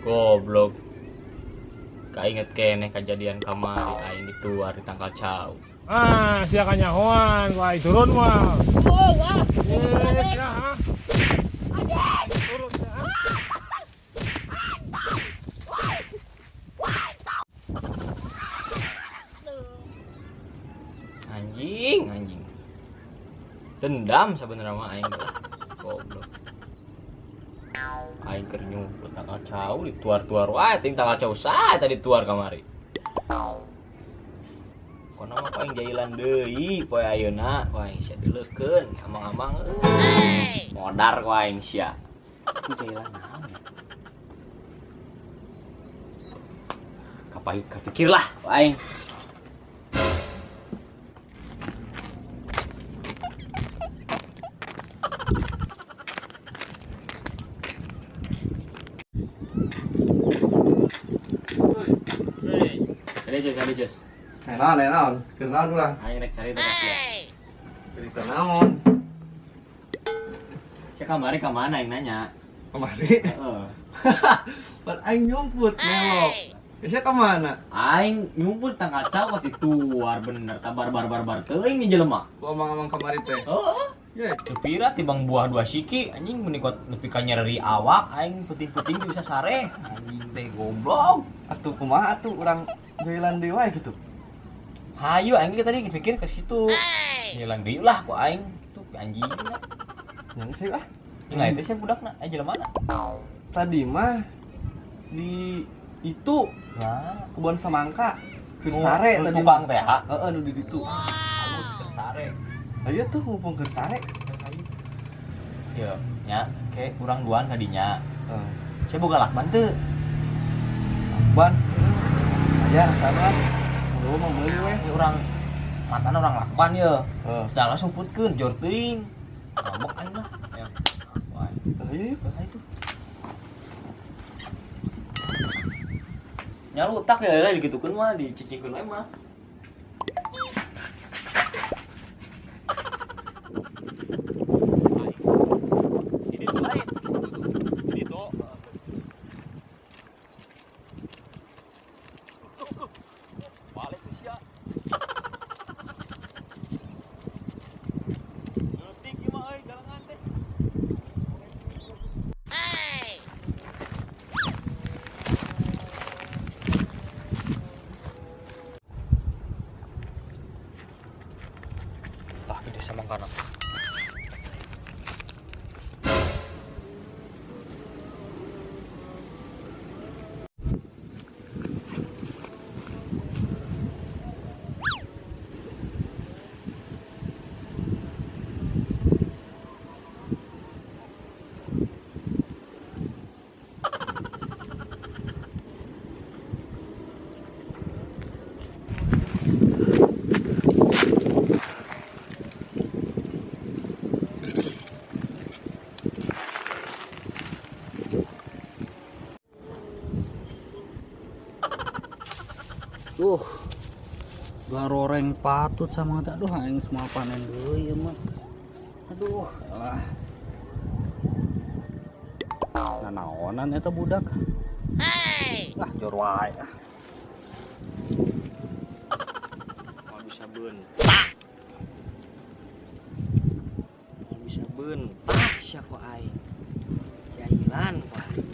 Goblok. Kainget kene kejadian kamari aing dituar di tangkal cau. Sia kanyahoan, wah turun mah. Oh, wah. Yes, ya, ha. Turun ya. Anjing. Dendam sebenarnya mah aing lah. Goblok. Aing keur nyumput tangkal cau dituar-tuar wae ting tangkal cau sae tadi tuar kamari. Kono mah aing jailan deui poe ayeuna, aing sia dileukeun amang-amang modar ku aing sia. Itu jailan naon ya? Kapikir lah aing. Cari Jus. Naon, kenal ulah. Aing rek cari terus ya. Cerita naon? Sia kamari ka mana aing nanya. Kemari. Heeh. Pan aing nyumput melok. Bisa ke mana? Aing nyumput tangkal cau ka dituar bener ta bar teuing nih jelema. Ku omong-omong kamari teh. Heeh. Ye, Tepira tibang buah dua siki anjing menikot nepi ka nyeri awak aing puting-puting bisa sare. Anjing teh goblok. atuh kumaha atuh urang jailan deui wae gitu. Hayu aing tadi pikir ke situ. Jalan deui lah ku aing tuh anjing lah. Yang sih ah. Ingat itu sih budakna jelema mana? Tadi mah di itu Nah, kebun semangka keur sare tadi tukang teh ha. heeh nu di ditu. Halus keur sare. Aya tuh mumpung keur sare. Yo, nya ke urang duaan kadinya. Heeh. Saya boga lakban teu. Ban. Aya rasana. Lu mah meuli we. Ini urang matana urang lakban ye. Heeh. Sedang langsung putkeun jor teuing. Ngambek aing lah. Ya. Wah, Aya itu. Nyaru tak ya digitukeun mah dicicingkeun wae mah. Ini tuh lain. Itu. Balik ke sia. Leutik ieu mah euy galengan teh. Tah gede samangkana. Garoreng patut sama aduh aing semua panen deui ieu mah. Aduh, alah. Nanaonan eta budak. Lah jor wae. Mau bisa beun. Mau bisa beun. Sia ku aing. Jailan ku aing.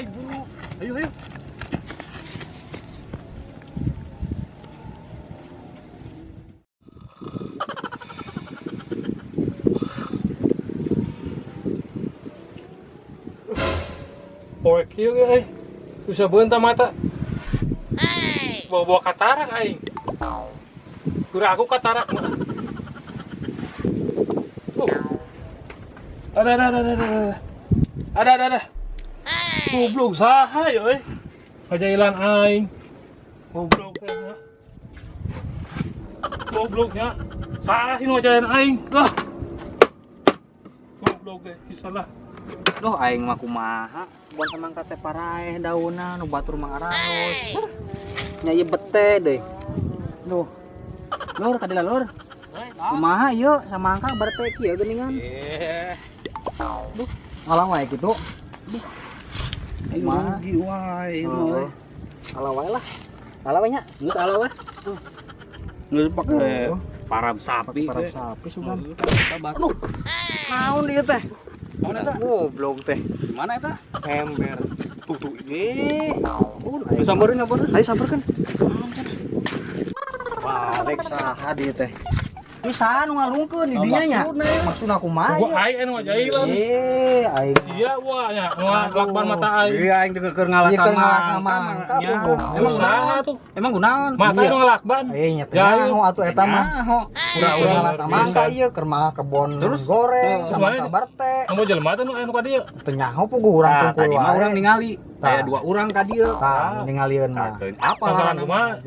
Ayo. Ayo. Poe kieu ge susah beunta mata. Bawa katarak aing. Kura aku katarak mah. Ada. Goblok saha ya euy. Kajailan aing. Goblok teh nya. Gobloknya. Saha sih nu ngajailan aing? Lah. Goblok teh, salah. Loh aing mah kumaha buat semangka teh paraeh daunna nu batur mangaraos. Nya ieu bete deui. Duh. Lur kadila lur. Kumaha ieu samangka berte kieu geuningan. Duh, alang wae kitu. Duh. Aing rugi wae mah. Alah wae lah. Alah wae nya, geus alah wae. Geus pake parab sapi. Parab sapi sugan. Aduh. Naon dieu teh? Mana eta? Goblok teh. Mana eta? Ember. Tuh ini. Ayo sampeurkeun. Ayo sampeurkeun. Wah, rek saha dieu teh? Ini saha nu ngalungkeun di dinya nya? Maksudna kumaha? Gua aing anu ngajailan. Aing. Iya wah nya, nu lakban mata aing. Iya aing keur ngalah sama. Emang saha tuh? Emang kunaon? Mata nu ngalakban. Nya teh naon atuh eta mah? Urang ngalah sama ieu keur mah kebon goreng sama kabar teh. Kamu jelema teh nu anu ka dieu. Teu nyaho puguh urang tungkul wae. Tadi mah urang ningali. Aya 2 urang ka dieu. Tah ningalieun mah. Apa laran kumaha?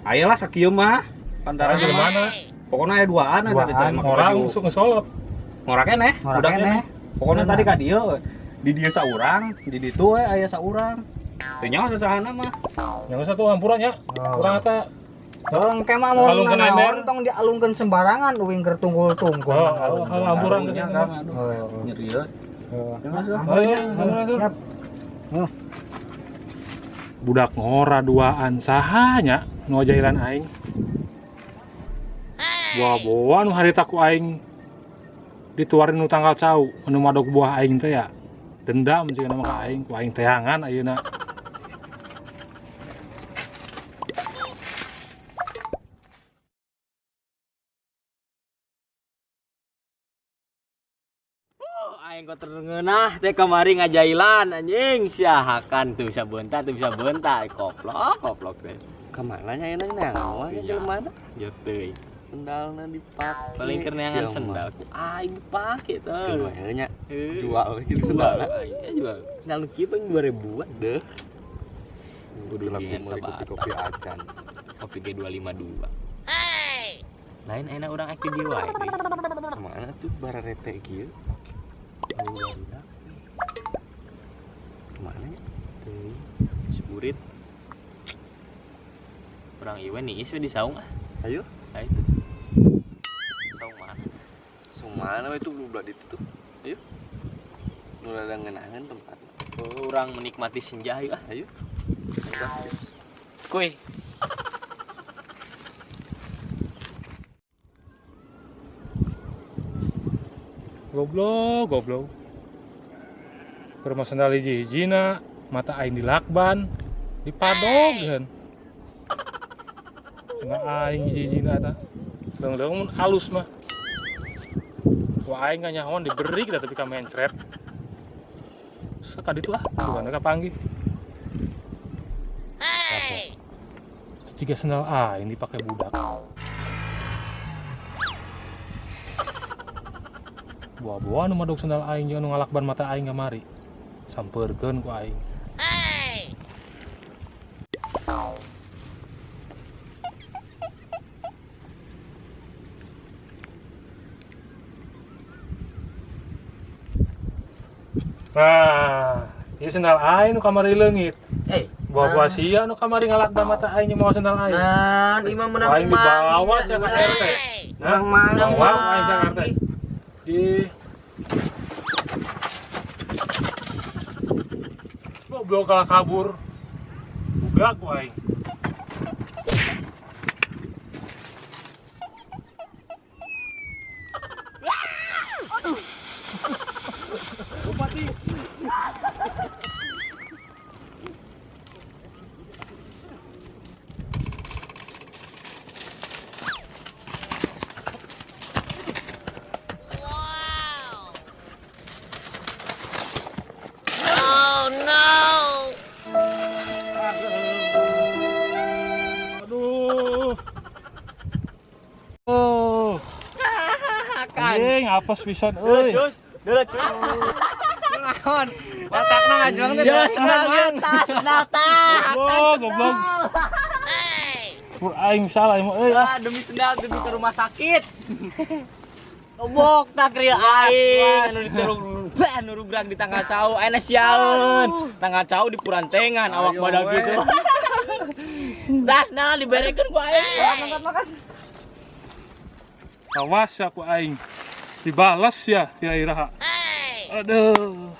Ayolah sakieu mah. Pantaran Jelema pokoknya aya 2an eta teh orang sok ngesolot. ngora keneh, udah keneh. Pokoknya tadi ka dieu, di dieu saurang, di ditu we aya saurang. Teu nyaho sasahana mah. Yang satu hampura nya. Urang eta Tong kemah mun naon tong dialungkeun sembarangan uing keur tunggul-tunggul. Oh, hampuran nya Kang. Nyerieu. Budak ngora duaan sahanya nu ngajailan aing. Buah-buah nu harita ku aing dituarin nu tanggal cau anu madog buah aing teh ya. Dendam jeung nama ka aing ku aing teangan ayeuna. Aing kok terngeunah teh kamari ngajailan anjing siahakan tuh bisa bentar koplok teh. Kemana nya enak naon nya jelema na? Ya teuy. Sendalna dipak. Paling kerneangan sendal ku aing dipake teh. Keluarnya nya jual gitu sendalna. Ya jual. Sendal kieu paling 2000-an deh. Kudu laku meuli kopi acan. Kopi G252. Lain enak urang aktif di wae deui. Mana tuh bararete kieu? Kemana ya? Spurit. Kurang ieu nih we di saung ah. Ayo. Nah itu. Saung mana? Saung mana we itu budak itu tuh. Ayo. Nu rada ngeunaheun tempatna. Oh, urang menikmati senja yuk ah. Ayo. Kuy. Goblok. Keur mah sandal hiji-hijina, mata aing dilakban, dipadogkeun. Cenah aing hiji-hijina eta. Leung-leung mun halus mah. Wah aing nganyahoan diberi kita tapi ka mencret. Sakaditu ah, bukan ka panggih. Jika sandal aing dipake budak. Buah-buah nu madog sandal aing jeung nu ngalakban mata aing kamari. Sampeurkeun ku aing. Nah, ieu sandal aing nu kamari leungit. Buah-buah sia nu kamari ngalakban mata aing jeung mawa sandal aing. Nah, imam menang aing dibawa sia ka RT. Nah, bawa aing sia ka RT. Di goblok kalah kabur budak ku aing. Bupati aing apes pisan euy. Dulu cus. Naon? Watakna ngajrong teh. Ya senang tas, Goblok. Pur aing salah emang euy. Demi sendal demi ke rumah sakit. Obok tak rieu aing anu rugrag di tanggal cau aya siaeun. Tanggal cau di Purantengan awak badak gitu. Dasna diberekeun ku aing. Awas ya ku aing. Dibalas ya Iraha. Aduh.